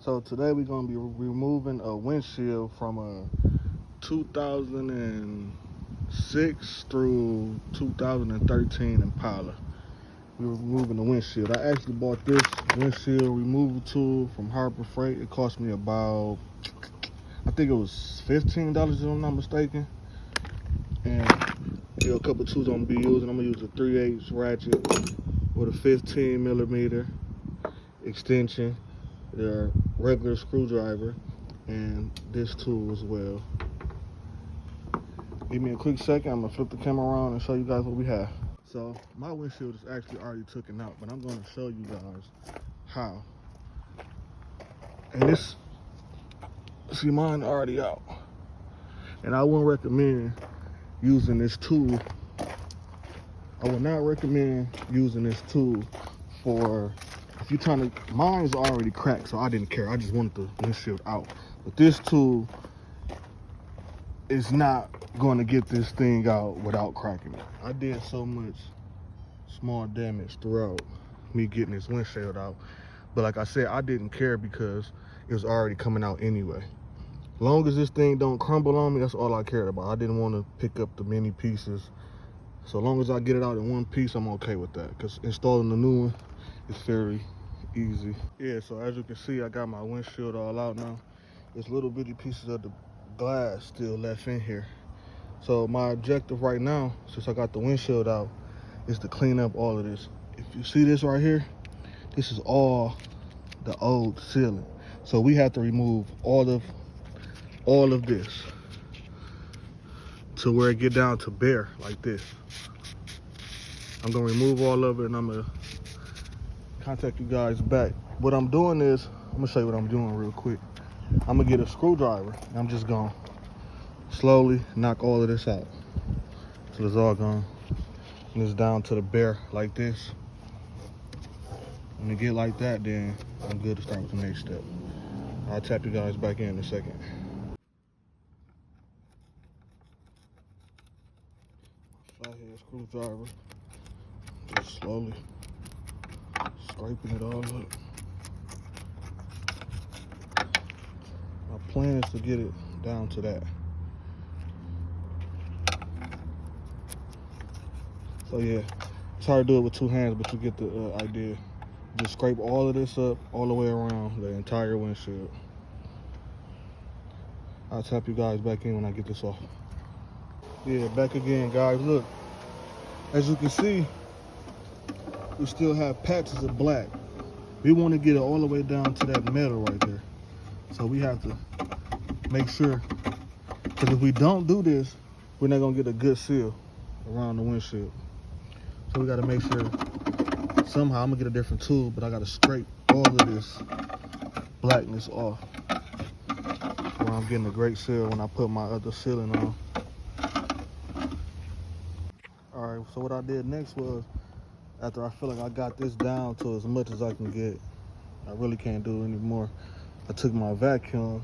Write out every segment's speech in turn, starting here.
So today we're going to be removing a windshield from a 2006 through 2013 Impala. We're removing the windshield. I actually bought this windshield removal tool from Harbor Freight. It cost me about, I think it was $15 if I'm not mistaken. And a couple tools I'm going to be using. I'm going to use a 3/8 ratchet with a 15mm extension, the regular screwdriver, and this tool as well. Give me a quick second. I'm gonna flip the camera around and show you guys what we have. So my windshield is actually already taken out, but I'm gonna show you guys how. And this, see, mine already out. And I wouldn't recommend using this tool. I would not recommend using this tool for, if you're trying to, mine's already cracked, so I didn't care. I just wanted the windshield out. But this tool is not going to get this thing out without cracking it. I did so much small damage throughout me getting this windshield out. But like I said, I didn't care because it was already coming out anyway. Long as this thing don't crumble on me, that's all I cared about. I didn't want to pick up the many pieces. So long as I get it out in one piece, I'm okay with that. Because installing the new one is very easy. Yeah, so as you can see, I got my windshield all out now. There's little bitty pieces of the glass still left in here. So my objective right now, since I got the windshield out, is to clean up all of this. If you see this right here, this is all the old sealing. So we have to remove all of this to where it get down to bare like this. I'm gonna remove all of it and I'm gonna contact you guys back. What I'm doing is, I'm gonna show you what I'm doing real quick. I'm gonna get a screwdriver and I'm just gonna slowly knock all of this out till it's all gone. And it's down to the bare like this. When it get like that, then I'm good to start with the next step. I'll tap you guys back in a second. Flathead screwdriver. Just slowly scraping it all up. My plan is to get it down to that. So yeah, it's hard to do it with two hands, but you get the idea. Just scrape all of this up all the way around the entire windshield. I'll tap you guys back in when I get this off. Yeah, back again, guys. Look, as you can see, we still have patches of black. We want to get it all the way down to that metal right there. So we have to make sure, because if we don't do this, we're not gonna get a good seal around the windshield. So we gotta make sure, somehow I'm gonna get a different tool, but I gotta scrape all of this blackness off where I'm getting a great seal when I put my other sealing on. All right, so what I did next was, after I feel like I got this down to as much as I can get, I really can't do anymore, I took my vacuum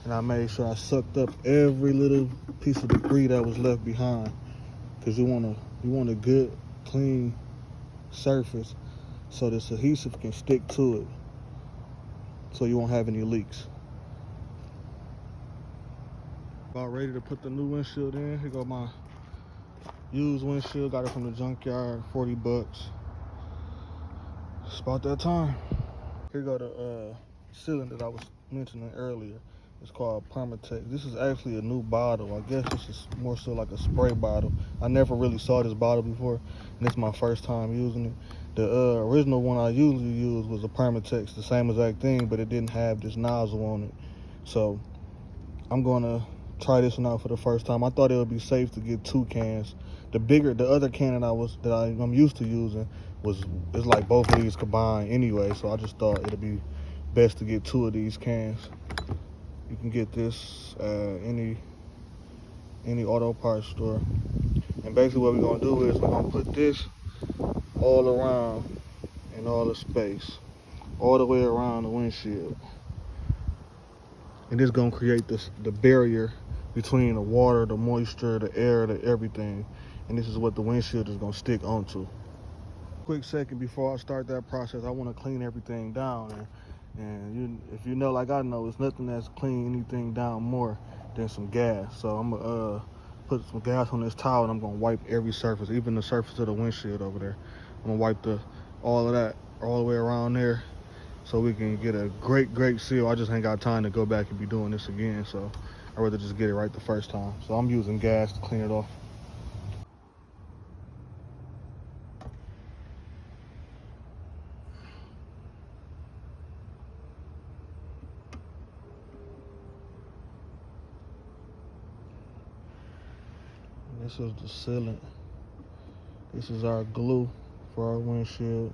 and I made sure I sucked up every little piece of debris that was left behind. Because you want a good, clean surface so this adhesive can stick to it, so you won't have any leaks. About ready to put the new windshield in. Here go my used windshield, got it from the junkyard, 40 bucks. It's about that time. Here go the sealant that I was mentioning earlier. It's called Permatex. This is actually a new bottle. I guess this is more so like a spray bottle. I never really saw this bottle before, and it's my first time using it. The original one I usually use was a Permatex, the same exact thing, but it didn't have this nozzle on it. So I'm gonna try this one out for the first time. I thought it would be safe to get 2 cans. The other can that I'm used to using is like both of these combined anyway. So I just thought it'd be best to get 2 of these cans. You can get this any auto parts store. And basically what we're gonna do is we're gonna put this all around in all the space, all the way around the windshield. And this is gonna create the barrier between the water, the moisture, the air, the everything. And this is what the windshield is gonna stick onto. Quick second before I start that process, I wanna clean everything down. And And if you know, like I know, it's nothing that's clean anything down more than some gas. So I'm gonna put some gas on this towel and I'm gonna wipe every surface, even the surface of the windshield over there. I'm gonna wipe all of that all the way around there so we can get a great seal. I just ain't got time to go back and be doing this again, so I'd rather just get it right the first time. So I'm using gas to clean it off. This is the sealant. This is our glue for our windshield.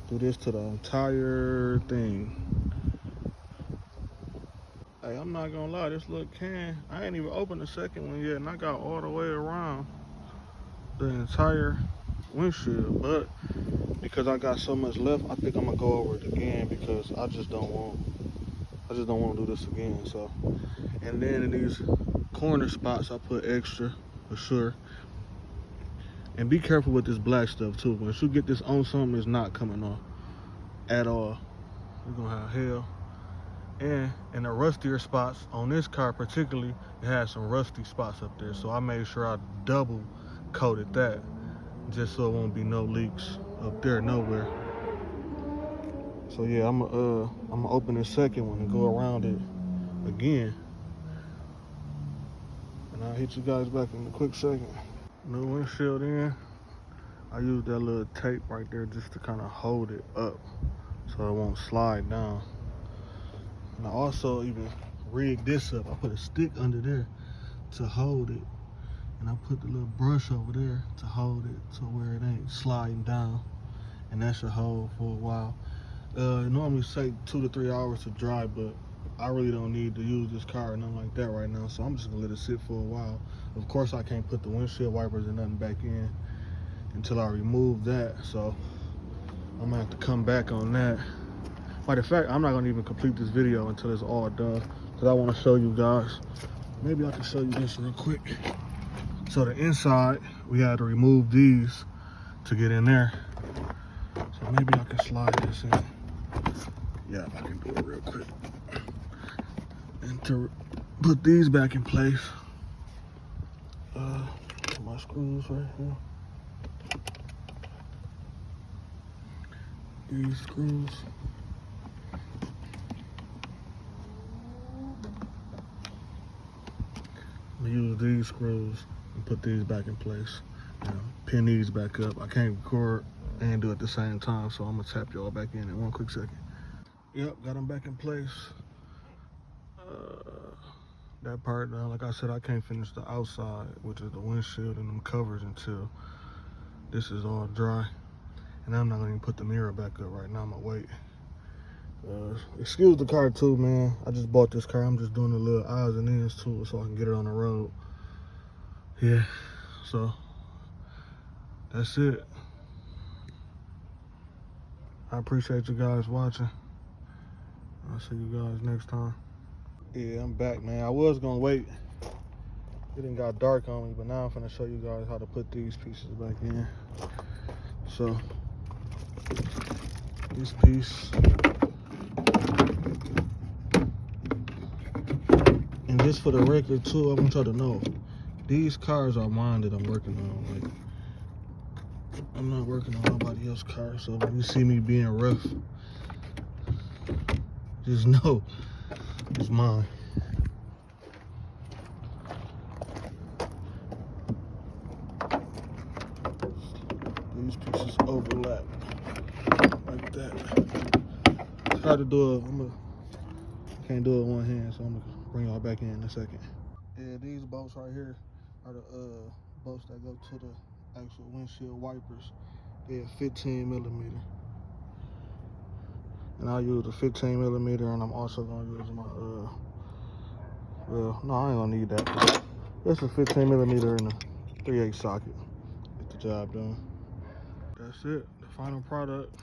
Do this to the entire thing. Hey, I'm not gonna lie, this little can, I ain't even opened the second one yet, and I got all the way around the entire windshield. But because I got so much left, I think I'm gonna go over it again because I just don't want to do this again. So, and then in these corner spots, I put extra for sure. And be careful with this black stuff too. Once you get this on something, it's not coming off at all. You're gonna have hell. And in the rustier spots on this car particularly, it has some rusty spots up there. So I made sure I double coated that just so it won't be no leaks up there nowhere. So yeah, I'm gonna open this second one and go around it again. And I'll hit you guys back in a quick second. New windshield in. I use that little tape right there just to kind of hold it up so it won't slide down. And I also even rigged this up. I put a stick under there to hold it. And I put the little brush over there to hold it to where it ain't sliding down. And that should hold for a while. It normally take 2 to 3 hours to dry, but I really don't need to use this car or nothing like that right now. So I'm just gonna let it sit for a while. Of course, I can't put the windshield wipers and nothing back in until I remove that. So I'm gonna have to come back on that. Matter of fact, I'm not gonna even complete this video until it's all done because I wanna show you guys. Maybe I can show you this real quick. So the inside, we had to remove these to get in there. So maybe I can slide this in. Yeah, I can do it real quick. And to put these back in place, my screws right here. These screws. We use these screws and put these back in place. Pin these back up. I can't record and do it at the same time, so I'm gonna tap y'all back in one quick second. Yep, got them back in place. That part, like I said, I can't finish the outside, which is the windshield and them covers until this is all dry. And I'm not gonna even put the mirror back up right now, I'm gonna wait. Excuse the car too, man. I just bought this car. I'm just doing the little odds and ends to it so I can get it on the road. Yeah, so that's it. I appreciate you guys watching. I'll see you guys next time. Yeah, I'm back, man. I was gonna wait. It done got dark on me, but now I'm gonna show you guys how to put these pieces back in. So, this piece. And just for the record too, I want y'all to know, these cars are mine that I'm working on. Like, I'm not working on nobody else's car, so when you see me being rough, just know it's mine. These pieces overlap like that. Try to do it. I can't do it with one hand, so I'm gonna bring y'all back in a second. Yeah, these bolts right here are the bolts that go to the actual windshield wipers. They're 15 millimeter. And I'll use a 15 millimeter, and I'm also gonna use my well, no, I ain't gonna need that. It's a 15 millimeter and a 3/8 socket. Get the job done. That's it, the final product.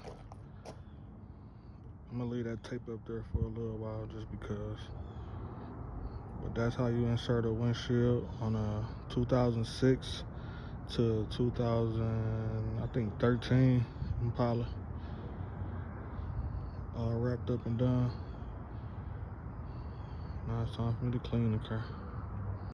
I'm gonna leave that tape up there for a little while just because. But that's how you insert a windshield on a 2006 to 2000, I think 13 Impala. All wrapped up and done. Now it's time for me to clean the car.